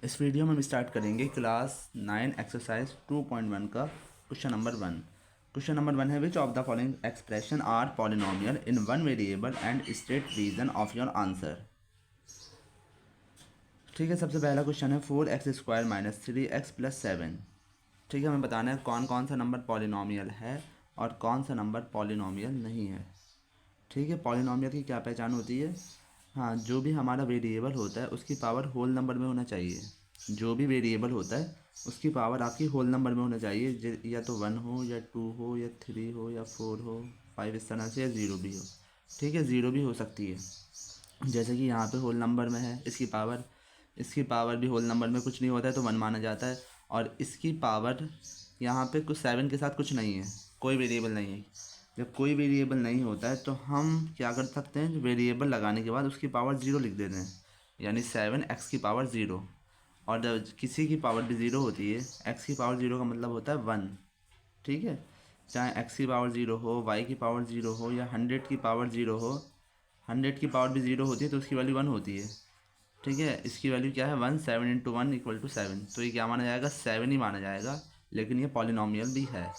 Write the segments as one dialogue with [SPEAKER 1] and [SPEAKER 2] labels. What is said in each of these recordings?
[SPEAKER 1] इस वीडियो में हम स्टार्ट करेंगे क्लास 9 एक्सरसाइज 2.1 का क्वेश्चन नंबर 1। क्वेश्चन नंबर 1 है which of the following expression are polynomial in one variable and state reason of your answer. ठीक है, सबसे पहला क्वेश्चन है 4x² - 3x + 7। ठीक है, हमें बताना है कौन कौन सा नंबर पॉलिनोमियल है और कौन सा नंबर पॉलिनोमियल नहीं है। ठीक है, पॉलिनोमियल की क्या पहचान होती है? हाँ, जो भी हमारा वेरिएबल होता है उसकी पावर होल नंबर में होना चाहिए। जो भी वेरिएबल होता है उसकी पावर आपकी होल नंबर में होना चाहिए, या तो 1 हो या 2 हो या 3 हो या 4 हो 5, इस तरह से, या 0 भी हो। ठीक है, 0 भी हो सकती है, जैसे कि यहाँ पे होल नंबर में है, इसकी पावर भी होल नंबर में कुछ नहीं होता है तो 1 माना जाता है। और इसकी पावर यहाँ पे कुछ 7 के साथ कुछ नहीं है, कोई वेरिएबल नहीं है। जब कोई वेरिएबल नहीं होता है तो हम क्या कर सकते हैं, वेरिएबल लगाने के बाद उसकी पावर 0 लिख देते हैं, यानी 7x की पावर 0। और जब किसी की पावर भी 0 होती है, x की पावर 0 का मतलब होता है 1। ठीक है, चाहे x की पावर 0 हो, y की पावर 0 हो या 100 की पावर 0 हो, 100 की पावर भी 0 होती है तो उसकी वैल्यू 1 होती है। ठीक है, इसकी वैल्यू क्या है 1, 7 × 1 = 7, तो ये क्या माना जाएगा, 7 ही माना जाएगा, लेकिन ये पॉलिनोमियल भी है।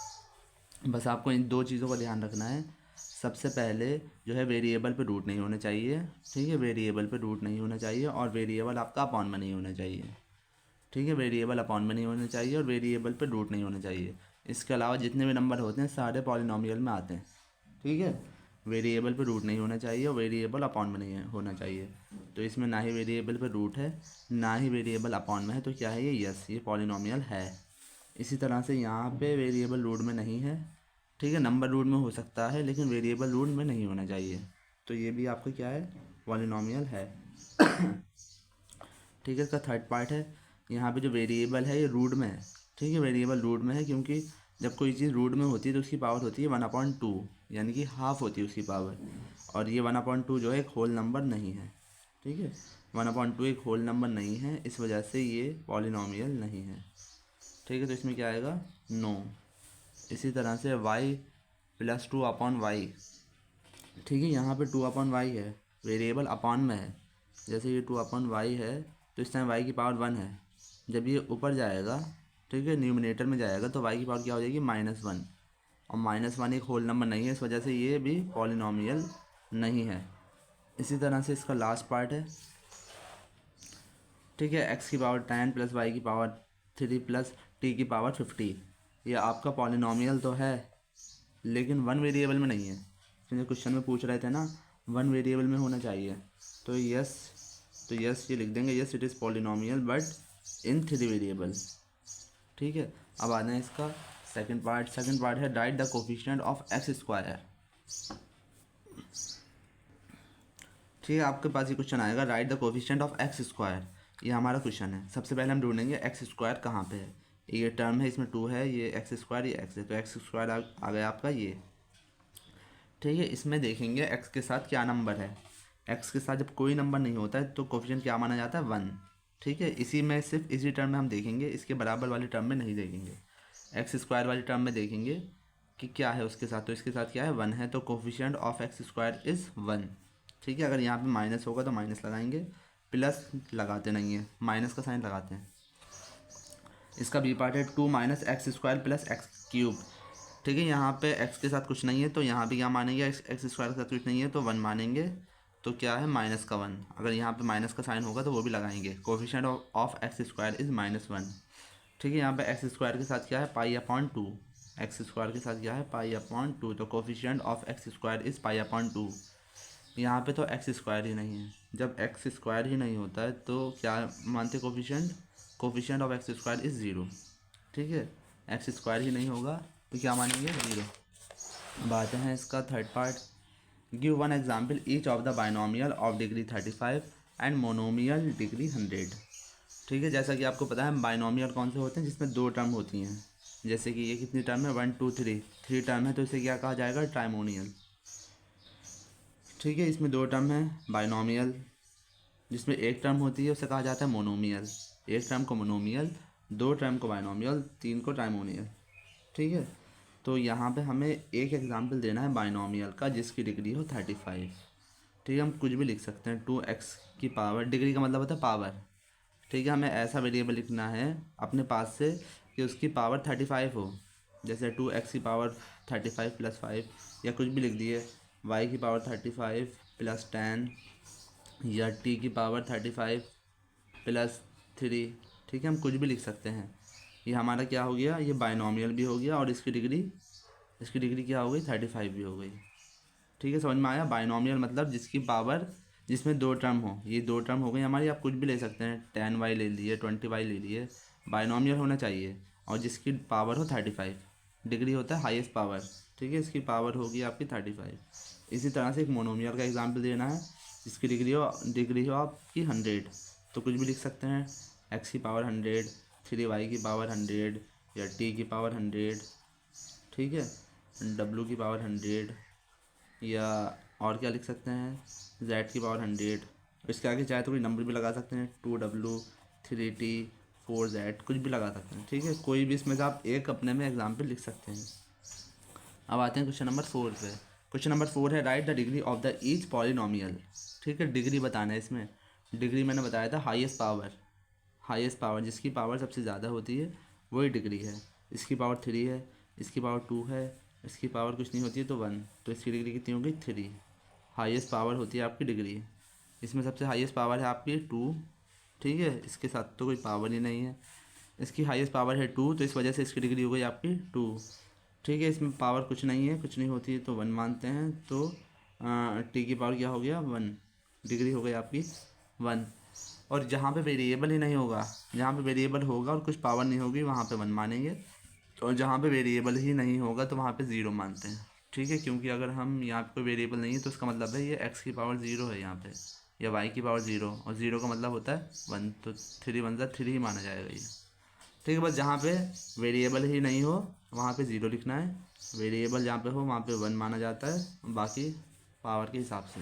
[SPEAKER 1] बस आपको इन दो चीज़ों का ध्यान रखना है। सबसे पहले जो है वेरिएबल पे रूट नहीं होना चाहिए। ठीक है, वेरिएबल पे रूट नहीं होना चाहिए और वेरिएबल आपका अपॉन में नहीं होना चाहिए। ठीक है, वेरिएबल अपॉन में नहीं होना चाहिए और वेरिएबल पे रूट नहीं होना चाहिए। इसके अलावा जितने भी नंबर होते हैं सारे पॉलिनोमियल में आते हैं। ठीक है, वेरिएबल पे रूट नहीं होना चाहिए और वेरिएबल अपॉन में नहीं होना चाहिए। तो इसमें ना ही वेरिएबल पे रूट है, ना ही वेरिएबल अपॉन में है, तो क्या है ये, यस, ये पॉलिनोमियल है। इसी तरह से यहाँ पे वेरिएबल रूट में नहीं है। ठीक है, नंबर रूट में हो सकता है लेकिन वेरिएबल रूट में नहीं होना चाहिए, तो ये भी आपका क्या है, पॉलिनोमियल है। ठीक है, इसका थर्ड पार्ट है, यहाँ पे जो वेरिएबल है ये रूट में है। ठीक है, वेरिएबल रूट में है क्योंकि जब कोई चीज़ रूट में होती है तो उसकी पावर होती है 1/2, यानी कि हाफ होती है उसकी पावर। और ये 1/2 जो है एक होल नंबर नहीं है। ठीक है, 1/2 एक होल नंबर नहीं है, इस वजह से ये पॉलिनोमियल नहीं है। ठीक है, तो इसमें क्या आएगा, नो। इसी तरह से y + 2/y। ठीक है, यहाँ पे 2/y है, वेरिएबल अपॉन में है। जैसे ये 2/y है तो इस टाइम y की पावर 1 है। जब ये ऊपर जाएगा, ठीक है, न्यूमिनेटर में जाएगा तो y की पावर क्या हो जाएगी, -1। और -1 एक होल नंबर नहीं है, इस वजह से ये भी पॉलिनोमियल नहीं है। इसी तरह से इसका लास्ट पार्ट है। ठीक है, x की पावर 10 + y की पावर 3 + t की पावर 50, ये आपका पॉलिनोमियल तो है लेकिन वन वेरिएबल में नहीं है। क्योंकि क्वेश्चन में पूछ रहे थे ना, वन वेरिएबल में होना चाहिए, तो यस, ये लिख देंगे, yes it is polynomial but in 3 variable. ठीक है, अब आना है इसका सेकंड पार्ट है right the coefficient of x²। ठीक है, आपके पास ये क्वेश्चन आएगा, right the coefficient of x²। ये हमारा क्वेश्चन है। सबसे पहले हम ढूंढेंगे x² कहाँ पे है। ये टर्म है, इसमें 2 है, ये x², ये x है, तो x² आ गया आपका ये। ठीक है, इसमें देखेंगे x के साथ क्या नंबर है। x के साथ जब कोई नंबर नहीं होता है तो कोफिशिएंट क्या माना जाता है, 1। ठीक है, इसी में सिर्फ इसी टर्म में हम देखेंगे, इसके बराबर वाली टर्म में नहीं देखेंगे। x² वाली टर्म में देखेंगे कि क्या है उसके साथ, तो इसके साथ क्या है, 1 है, तो कोफिशिएंट ऑफ x² इज़ 1। ठीक है, अगर यहाँ पे माइनस होगा तो माइनस लगाएंगे, प्लस लगाते नहीं है, माइनस का साइन लगाते हैं। इसका बी पार्ट है 2 - x² + x³। ठीक है, यहाँ पे x के साथ कुछ नहीं है तो यहाँ पे क्या मानेंगे, x² के साथ कुछ नहीं है तो 1 मानेंगे, तो क्या है, -1। अगर यहाँ पे माइनस का साइन होगा तो वो भी लगाएंगे। Coefficient of x² is -1। ठीक है, यहाँ पे x² के साथ क्या है, π/2। x² के साथ क्या है, π/2, तो कोफिशिएंट ऑफ x² इज़ π/2। यहाँ पे तो x² ही नहीं है। जब x² ही नहीं होता है तो क्या मानते, कोफिशिएंट ऑफ x² इज़ 0। ठीक है, x² ही नहीं होगा तो क्या मानेंगे, 0। अब आते हैं इसका third part, give one example each of the binomial of degree 35 and monomial degree 100। ठीक है, जैसा कि आपको पता है बाइनोमियल कौन से होते हैं, जिसमें 2 टर्म होती हैं। जैसे कि ये कितनी टर्म है, 1 2 3 टर्म है, तो इसे क्या कहा जाएगा, ट्राइमोनियल। ठीक है, इसमें 2 टर्म है बाइनोमियल, जिसमें एक टर्म होती है उसे कहा जाता है मोनोमियल। एक टर्म को मोनोमियल, 2 टर्म को बाइनोमियल, 3 को ट्राइमोनियल। ठीक है, तो यहाँ पे हमें एक एग्जांपल देना है बाइनोमियल का जिसकी डिग्री हो 35। ठीक है, हम कुछ भी लिख सकते हैं, 2x की पावर, डिग्री का मतलब होता है पावर। ठीक है, हमें ऐसा वेरिएबल लिखना है अपने पास से कि उसकी पावर 35 हो, जैसे 2x की पावर 35 + 5, या कुछ भी लिख दिए, y की पावर 35 + 10, या t की पावर 35 + 3। ठीक है, हम कुछ भी लिख सकते हैं। ये हमारा क्या हो गया, ये बाइनोमियल भी हो गया और इसकी डिग्री क्या हो गई, 35 भी हो गई। ठीक है, समझ में आया। बाइनोमियल मतलब जिसकी पावर, जिसमें दो टर्म हो, ये दो टर्म हो गई हमारी। आप कुछ भी ले सकते हैं, 10y ले लिए, 20y ले लिए, बाइनोमियल होना चाहिए और जिसकी पावर हो 35। डिग्री होता है हाईएस्ट पावर। ठीक है, इसकी पावर होगी आपकी 35। इसी तरह से एक मोनोमियल का एग्जाम्पल देना है जिसकी डिग्री हो आपकी 100, तो कुछ भी लिख सकते हैं, x की पावर 100, 3y की पावर 100, या t की पावर 100। ठीक है, w की पावर 100, या और क्या लिख सकते हैं, z की पावर 100। इसके आगे चाहे तो कोई नंबर भी लगा सकते हैं, 2w, 3t, 4z, कुछ भी लगा सकते हैं। ठीक है, कोई भी इसमें से आप एक अपने में एग्जाम्पल लिख सकते हैं। अब आते हैं क्वेश्चन नंबर 4 पे। क्वेश्चन नंबर 4 है, right the degree of the each polynomial. ठीक है, डिग्री बताना है इसमें। डिग्री मैंने बताया था हाईएस्ट पावर जिसकी पावर सबसे ज़्यादा होती है वही डिग्री है। इसकी पावर 3 है, इसकी पावर 2 है, इसकी पावर कुछ नहीं होती है तो 1, तो इसकी डिग्री कितनी होगी, 3। हाईएस्ट पावर होती है आपकी डिग्री। इसमें सबसे हाईएस्ट पावर है आपकी 2। ठीक है, इसके साथ तो कोई पावर ही नहीं है। इसकी हाईएस्ट पावर है 2, तो इस वजह से इसकी डिग्री हो गई आपकी 2। ठीक है, इसमें पावर कुछ नहीं है, कुछ नहीं होती है तो 1 मानते हैं, तो टी की पावर क्या हो गया, 1। डिग्री हो गई आपकी 1। और जहाँ पे वेरिएबल ही नहीं होगा, जहाँ पे वेरिएबल होगा और कुछ पावर नहीं होगी वहाँ पे 1 मानेंगे, और जहाँ पे वेरिएबल ही नहीं होगा तो वहाँ पे 0 मानते हैं। ठीक है, क्योंकि अगर हम यहाँ पे कोई वेरिएबल नहीं है तो उसका मतलब है ये x की पावर 0 है यहाँ पे, या y की पावर 0, और 0 का मतलब होता है 1, तो 3 1 3 ही माना जाएगा ये। ठीक है, बस जहाँ पे वेरिएबल ही नहीं हो वहाँ पे 0 लिखना है, वेरिएबल जहाँ पे हो वहाँ पे 1 माना जाता है, बाकी पावर के हिसाब से।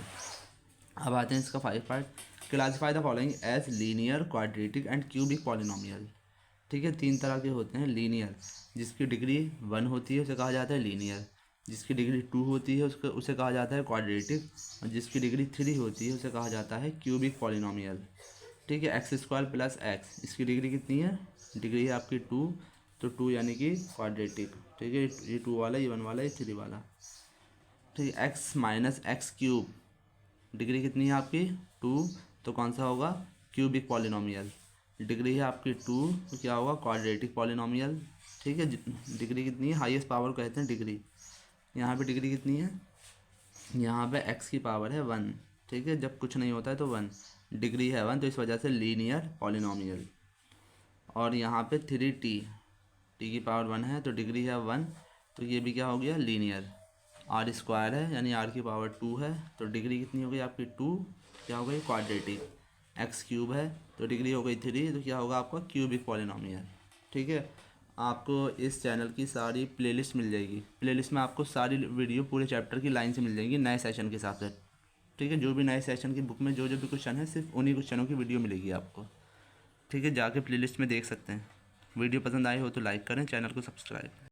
[SPEAKER 1] अब आते हैं इसका 5 part. Classify the following as linear, quadratic and cubic polynomial. ठीक है, 3 तरह के होते हैं। लीनियर, जिसकी डिग्री 1 होती है उसे कहा जाता है लीनियर। जिसकी डिग्री 2 होती है उसे कहा जाता है क्वाड्रेटिक, और जिसकी डिग्री 3 होती है उसे कहा जाता है क्यूबिक पॉलिनोमियल। ठीक है, x² + x, इसकी डिग्री कितनी है, डिग्री है आपकी 2, तो 2 यानी कि क्वाड्रेटिक। ठीक है, ये 2 वाला, ये 1 वाला, ये 3 वाला। ठीक है, x - x³ डिग्री कितनी है आपकी 2, तो कौन सा होगा, क्यूबिक पॉलिनोमियल। डिग्री है आपकी 2, तो क्या होगा, क्वाड्रेटिक पॉलिनोमियल। ठीक है, डिग्री कितनी है, हाईएस्ट पावर को कहते हैं डिग्री। यहाँ पे डिग्री कितनी है, यहाँ पे x की पावर है 1। ठीक है, जब कुछ नहीं होता है तो 1, डिग्री है 1, तो इस वजह से लीनियर पॉलिनोमियल। और यहाँ पे 3t, t की पावर 1 है तो डिग्री है 1, तो ये भी क्या हो गया, लीनियर। r² है यानी r की पावर 2 है, तो डिग्री कितनी हो गई आपकी 2, क्या हो गई, क्वाड्रेटिक। x³ है तो डिग्री हो गई 3, तो क्या होगा आपका, क्यूबिक पॉलिनोमियल। ठीक है, आपको इस चैनल की सारी प्लेलिस्ट मिल जाएगी। प्लेलिस्ट में आपको सारी वीडियो पूरे चैप्टर की लाइन से मिल जाएगी नए सेशन के हिसाब से। ठीक है, जो भी नए सेशन की बुक में जो भी क्वेश्चन है सिर्फ उन्हीं क्वेश्चनों की वीडियो मिलेगी आपको। ठीक है, जाके प्लेलिस्ट में देख सकते हैं। वीडियो पसंद आई हो तो लाइक करें, चैनल को सब्सक्राइब।